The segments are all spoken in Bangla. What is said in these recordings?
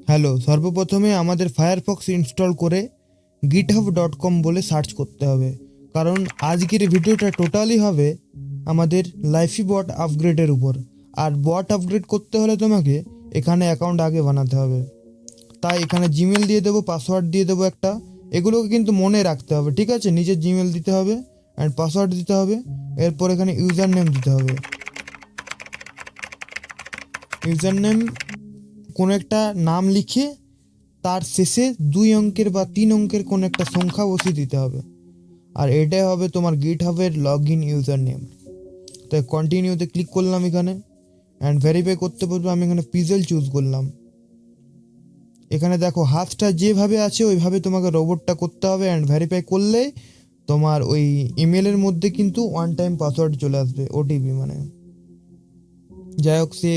হ্যালো, সর্বপ্রথমে আমাদের ফায়ারফক্স ইনস্টল করে github.com বলে সার্চ করতে হবে, কারণ আজকের ভিডিওটা টোটালি হবে আমাদের লাইফি বট আপগ্রেডের উপর। আর বট আপগ্রেড করতে হলে তোমাকে এখানে অ্যাকাউন্ট আগে বানাতে হবে। তাই এখানে জিমেল দিয়ে দেবো, পাসওয়ার্ড দিয়ে দেবো একটা। এগুলোকে কিন্তু মনে রাখতে হবে, ঠিক আছে? নিজের জিমেল দিতে হবে অ্যান্ড পাসওয়ার্ড দিতে হবে। এরপর এখানে ইউজার নেম দিতে হবে। ইউজার নেম কোনো একটা নাম লিখে তার শেষে 2 অঙ্কের বা 3 অঙ্কের কোনো একটা সংখ্যা বসিয়ে দিতে হবে। আর এটাই হবে তোমার গিটহাবের লগ ইন ইউজার নেম। তাই কন্টিনিউতে ক্লিক করলাম এখানে অ্যান্ড ভেরিফাই করতে বলবো। আমি এখানে পিজেল চুজ করলাম। এখানে দেখো হাতটা যেভাবে আছে ওইভাবে তোমাকে রোবটটা করতে হবে অ্যান্ড ভেরিফাই করলে তোমার ওই ইমেলের মধ্যে কিন্তু ওয়ান টাইম পাসওয়ার্ড চলে আসবে, ওটিপি মানে। যাই হোক, সে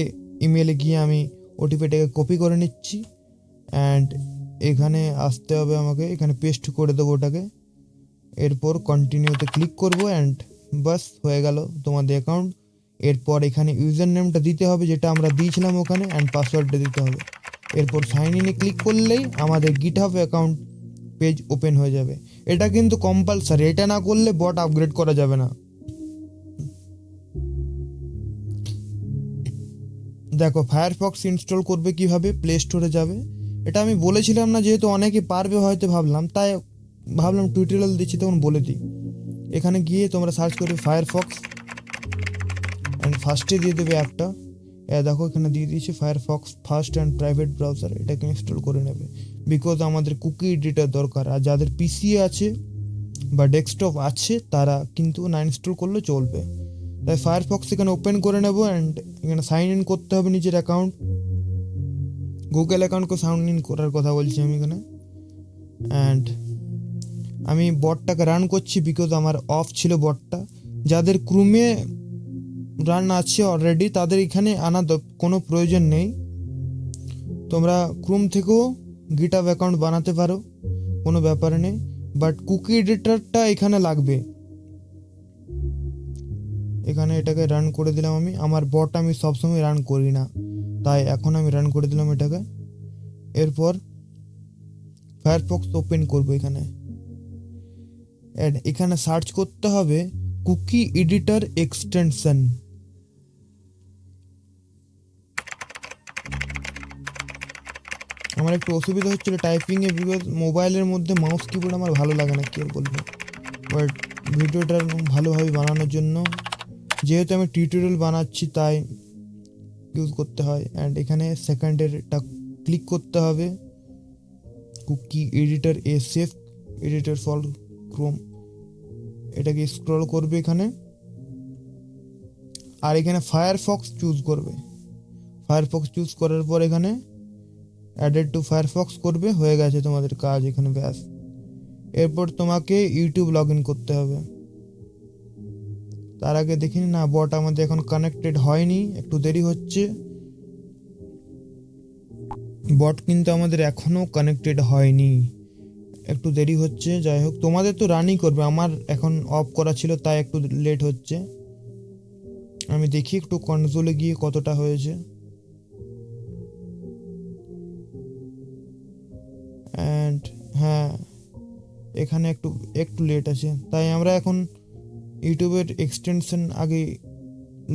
ইমেলে গিয়ে আমি ওটিপিটাকে কপি করে নিচ্ছি অ্যান্ড এখানে আসতে হবে আমাকে, এখানে পেস্ট করে দেবো ওটাকে। এরপর কন্টিনিউতে ক্লিক করব অ্যান্ড বাস হয়ে গেল তোমাদের অ্যাকাউন্ট। এরপর এখানে ইউজার নেমটা দিতে হবে যেটা আমরা দিয়েছিলাম ওখানে, অ্যান্ড পাসওয়ার্ডটা দিতে হবে। এরপর সাইন ইনে ক্লিক করলেই আমাদের গিটহাব অ্যাকাউন্ট পেজ ওপেন হয়ে যাবে। এটা কিন্তু কম্পালসারি, এটা না করলে বট আপগ্রেড করা যাবে না। দেখো ফায়ারফক্স ইনস্টল করবে কিভাবে, প্লে স্টোরে যাবে। এটা আমি বলেছিলাম না, যেহেতু অনেকে পারবে হয়তো ভাবলাম, তাই ভাবলাম টিউটোরিয়াল দিচ্ছি তখন বলে দিই। এখানে গিয়ে তোমরা সার্চ করবে ফায়ারফক্স অ্যান্ড ফার্স্টে দিয়ে দেবে একটা। দেখো এখানে দিয়ে দিয়েছি Firefox first and private browser. এটাকে ইনস্টল করে নেবে বিকজ আমাদের কুকি এডিটার দরকার। আর যাদের পিসি আছে বা ডেস্কটপ আছে তারা কিন্তু না ইনস্টল করলে চলবে। তাই ফায়ারফক্স এখানে ওপেন করে নেবো অ্যান্ড এখানে সাইন ইন করতে হবে নিজের অ্যাকাউন্ট। গুগল অ্যাকাউন্টকে সাইন ইন করার কথা বলছি আমি এখানে। অ্যান্ড আমি বটটাকে রান করছি বিকজ আমার অফ ছিল বটটা। যাদের ক্রুমে রান আছে অলরেডি তাদের এখানে আনা কোনো প্রয়োজন নেই। তোমরা ক্রোম থেকেও গিটহাব অ্যাকাউন্ট বানাতে পারো, কোনো ব্যাপার নেই। বাট কুকি এডিটরটা এখানে লাগবে। এখানে এটাকে রান করে দিলাম আমি। আমার বট আমি সবসময় রান করি না, তাই এখন আমি রান করে দিলাম এটাকে। এরপর ফায়ারফক্স ওপেন করবো এখানে। এখানে সার্চ করতে হবে কুকি এডিটর এক্সটেনশন। আমার একটু অসুবিধা হচ্ছিলো টাইপিংয়ে বিকজ মোবাইলের মধ্যে মাউস কিবোর্ড আমার ভালো লাগে না, কি আর বলবো। বাট ভিডিওটা ভালোভাবে বানানোর জন্য যেহেতু আমি টিউটোরিয়াল বানাচ্ছি তাই ইউজ করতে হয়। অ্যান্ড এখানে সেকেন্ডেরটা ক্লিক করতে হবে, কুকি এডিটর এ সেফ এডিটর ফর ক্রোম। এটাকে স্ক্রল করবে এখানে আর এখানে ফায়ারফক্স চুজ করবে। ফায়ারফক্স চুজ করার পর এখানে অ্যাডেড টু ফায়ারফক্স করবে, হয়ে গেছে তোমাদের কাজ এখানে, ব্যাস। এরপর তোমাকে ইউটিউব লগ ইন করতে হবে। তার আগে দেখিনি না, বট আমাদের এখন কানেক্টেড হয়নি, একটু দেরি হচ্ছে। বট কিন্তু আমাদের এখনও কানেক্টেড হয়নি, একটু দেরি হচ্ছে। যাই হোক, তোমাদের তো রানই করবে, আমার এখন অফ করা ছিল তাই একটু লেট হচ্ছে। আমি দেখি একটু কনসোলে গিয়ে কতটা হয়েছে। অ্যান্ড হ্যাঁ, এখানে একটু একটু লেট আছে, তাই আমরা এখন ইউটিউবের এক্সটেনশন আগে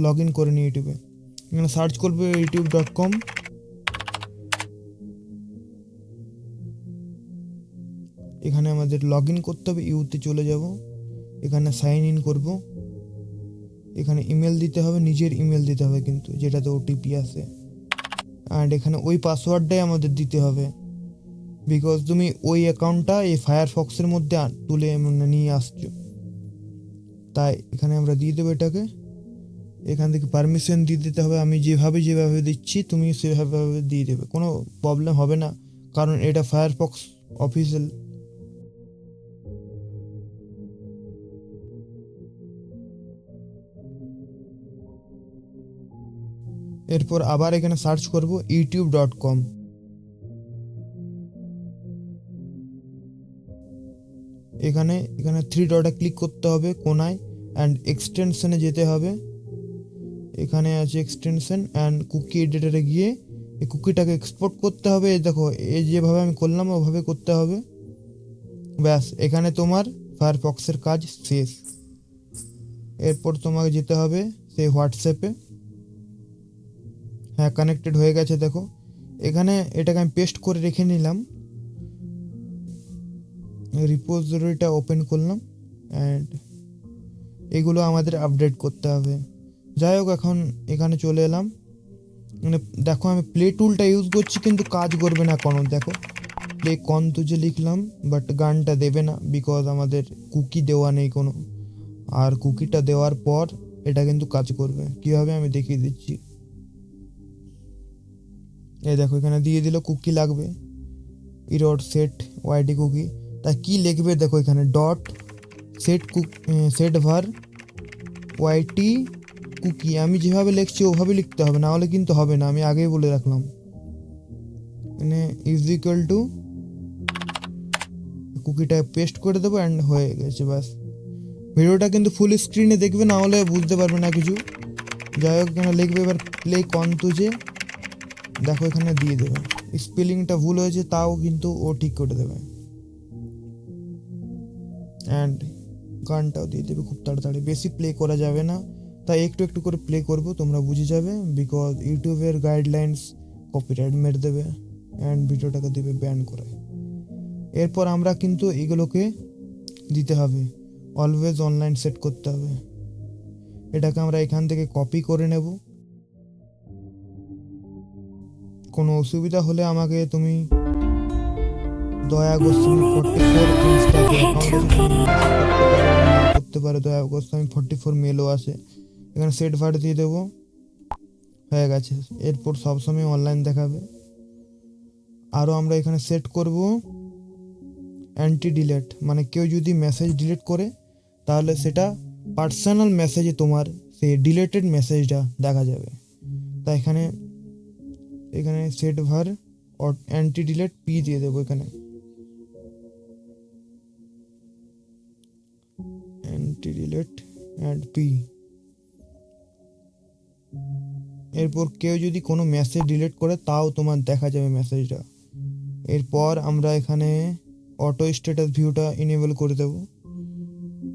লগ ইন করে নিই ইউটিউবে। এখানে সার্চ করবে youtube.com। এখানে আমাদের লগ ইন করতে হবে, ইউতে চলে যাব, এখানে সাইন ইন করব। এখানে ইমেল দিতে হবে, নিজের ইমেল দিতে হবে কিন্তু যেটাতে ওটিপি আসে। অ্যান্ড এখানে ওই পাসওয়ার্ডটাই আমাদের দিতে হবে বিকজ তুমি ওই অ্যাকাউন্টটা এই ফায়ারফক্সের মধ্যে তুলে নিয়ে আসছো। তাই এখানে আমরা দিয়ে দেবো এটাকে। এখান থেকে পারমিশন দিয়ে দিতে হবে, আমি যেভাবে দিচ্ছি তুমি সেভাবে দিয়ে দেবে, কোনো প্রবলেম হবে না কারণ এটা ফায়ারফক্স অফিসিয়াল। এরপর আবার এখানে সার্চ করব youtube.com। এখানে এখানে 3 ডটে ক্লিক করতে হবে কোনায় অ্যান্ড এক্সটেনশনে যেতে হবে। এখানে আছে এক্সটেনশন অ্যান্ড কুকি এডিটরে গিয়ে এই কুকিটাকে এক্সপোর্ট করতে হবে। এই দেখো, এই যেভাবে আমি করলাম ওভাবে করতে হবে। ব্যাস, এখানে তোমার ফায়ারফক্সের কাজ শেষ। এরপর তোমাকে যেতে হবে সেই হোয়াটসঅ্যাপে। হ্যাঁ, কানেক্টেড হয়ে গেছে দেখো। এখানে এটাকে আমি পেস্ট করে রেখে নিলাম, রিপোজিটরিটা ওপেন করলাম অ্যান্ড এগুলো আমাদের আপডেট করতে হবে। যাই হোক, এখন এখানে চলে এলাম। মানে দেখো, আমি প্লে টুলটা ইউজ করছি কিন্তু কাজ করবে না কোনো। দেখো, প্লে কন্তুজে লিখলাম বাট গানটা দেবে না, বিকজ আমাদের কুকি দেওয়া নেই কোনো। আর কুকিটা দেওয়ার পর এটা কিন্তু কাজ করবে। কীভাবে আমি দেখিয়ে দিচ্ছি। এই দেখো, এখানে দিয়ে দিল কুকি লাগবে, ইরোড সেট ওয়াইডি কুকি। তা কি লিখবে দেখো, এখানে ডট সেট ভার ওয়াইটি কুকি। আমি যেভাবে লিখছি ওভাবে লিখতে হবে, না হলে কিন্তু হবে না, আমি আগেই বলে রাখলাম। মানে ইজ ইকুয়াল টু কুকিটা পেস্ট করে দেবো অ্যান্ড হয়ে গেছে। ব্যাস, ভিডিওটা কিন্তু ফুল স্ক্রিনে দেখবে, না হলে বুঝতে পারবে না কিছু। যাই হোক, এখানে লিখবে এবার প্লে কন্তুজে। দেখো, এখানে দিয়ে দেবে। স্পেলিংটা ভুল হয়েছে তাও কিন্তু ও ঠিক করে দেবে। অ্যান্ড গানটাও দিয়ে দেবে খুব তাড়াতাড়ি। বেশি প্লে করা যাবে না, তাই একটু একটু করে প্লে করব, তোমরা বুঝে যাবে। বিকজ ইউটিউবের গাইডলাইন্স কপিরাইট মেরে দেবে অ্যান্ড ভিডিওটাকে দেবে ব্যান করে। এরপর আমরা কিন্তু এগুলোকে দিতে হবে, অলওয়েজ অনলাইন সেট করতে হবে। এটাকে আমরা এখান থেকে কপি করে নেব। কোনো অসুবিধা হলে আমাকে তুমি দয়া গোস্বামী 44 ইনস্টাতে অ্যাকাউন্ট করতে পারো। দয়া গোস্বামী 44 মেলও আছে। এখানে সেট ভার্ট দিয়ে দেবো, হয়ে গেছে। এরপর সবসময় অনলাইন দেখাবে। আরও আমরা এখানে সেট করব অ্যান্টি ডিলেট, মানে কেউ যদি মেসেজ ডিলিট করে তাহলে সেটা পার্সোনাল মেসেজে তোমার সেই ডিলেটেড মেসেজটা দেখা যাবে। তাই এখানে সেট ভার অ্যান্টি ডিলেট পি দিয়ে দেবো। এখানে অ্যান্টি ডিলেট অ্যান্ড পি। এরপর কেউ যদি কোনো মেসেজ ডিলিট করে তাও তোমার দেখা যাবে মেসেজটা। এরপর আমরা এখানে অটো স্ট্যাটাস ভিউটা ইনেবল করে দেবো।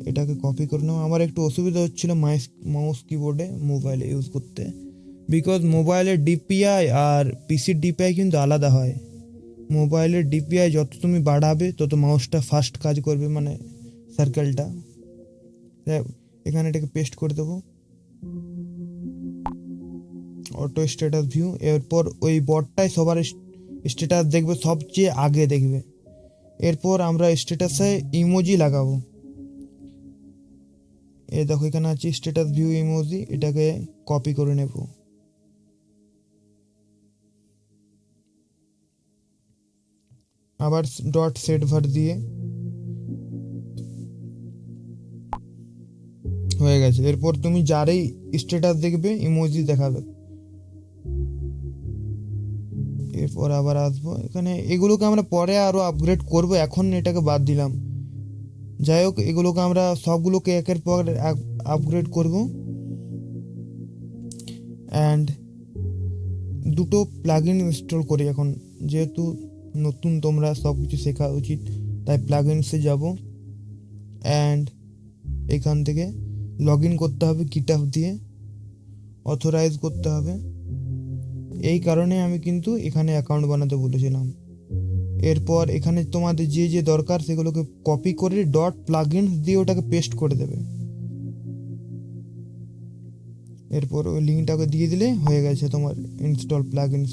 এটাকে কপি করে নেবো। আমার একটু অসুবিধা হচ্ছিলো মাউস কিবোর্ডে মোবাইলে ইউজ করতে, বিকজ মোবাইলের ডিপিআই আর পিসির ডিপিআই কিন্তু আলাদা হয়। মোবাইলের ডিপিআই যত তুমি বাড়াবে তত মাউসটা ফাস্ট কাজ করবে, মানে সার্কেলটা। এখানে এটাকে পেস্ট করে দেবো, অটো স্ট্যাটাস ভিউ। এরপর ওই বটটাই সবার স্ট্যাটাস দেখবে, সবচেয়ে আগে দেখবে। এরপর আমরা স্ট্যাটাসে ইমোজি লাগাবো। এই দেখো, এখানে আছে স্ট্যাটাস ভিউ ইমোজি। এটাকে কপি করে নেব। আবার ডট সেট ভার দিয়ে হয়ে গেছে। এরপর তুমি যারই স্ট্যাটাস দেখবে ইমোজি দেখাবে। এরপর আবার আসবো এখানে, এগুলোকে আমরা পরে আরও আপগ্রেড করব, এখন এটাকে বাদ দিলাম। যাই হোক, এগুলোকে আমরা সবগুলোকে একের পর আপগ্রেড করব। অ্যান্ড দুটো প্লাগইন ইনস্টল করি এখন, যেহেতু নতুন তোমরা সব কিছু শেখা উচিত, তাই প্লাগইনসে যাব অ্যান্ড এখান থেকে লগ ইন করতে হবে গিটহাব দিয়ে, অথরাইজ করতে হবে। এই কারণে আমি কিন্তু এখানে অ্যাকাউন্ট বানাতে বলেছিলাম। এরপর এখানে তোমাদের যে যে দরকার সেগুলোকে কপি করে ডট প্লাগইনস দিয়ে ওটাকে পেস্ট করে দেবে। এরপর ওই লিঙ্কটাকে দিয়ে দিলে হয়ে গেছে তোমার ইনস্টল প্লাগইনস।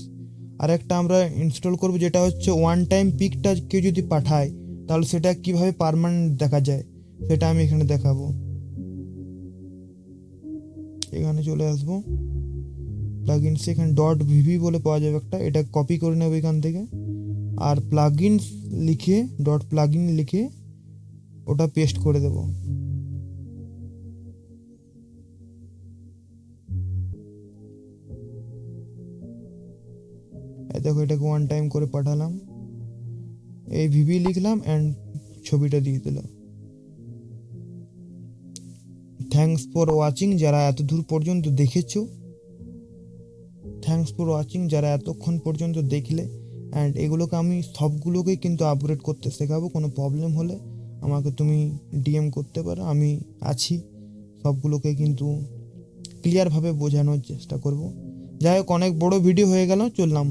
আর একটা আমরা ইনস্টল করব, যেটা হচ্ছে ওয়ান টাইম পিকটা কেউ যদি পাঠায় তাহলে সেটা কিভাবে পার্মানেন্ট দেখা যায় সেটা আমি এখানে দেখাবো। এখানে চলে আসবো প্লাগইনস, এখানে ডট ভিভি বলে পাওয়া যাবে একটা, এটা কপি করে নেবো এখান থেকে। আর প্লাগইনস লিখে ডট প্লাগইন লিখে ওটা পেস্ট করে দেবো। দেখো, এটাকে ওয়ান টাইম করে পাঠালাম, এই ভিভি লিখলাম অ্যান্ড ছবিটা দিয়ে দিলাম। থ্যাঙ্কস ফর ওয়াচিং, যারা এত দূর পর্যন্ত দেখেছো থ্যাঙ্কস ফর ওয়াচিং, যারা এতক্ষণ পর্যন্ত দেখলে। অ্যান্ড এগুলোকে আমি সবগুলোকেই কিন্তু আপগ্রেড করতে শেখাবো। কোনো প্রবলেম হলে আমাকে তুমি ডিএম করতে পারো, আমি আছি। সবগুলোকে কিন্তু ক্লিয়ারভাবে বোঝানোর চেষ্টা করব। যাই হোক, অনেক বড় ভিডিও হয়ে গেল, চললাম।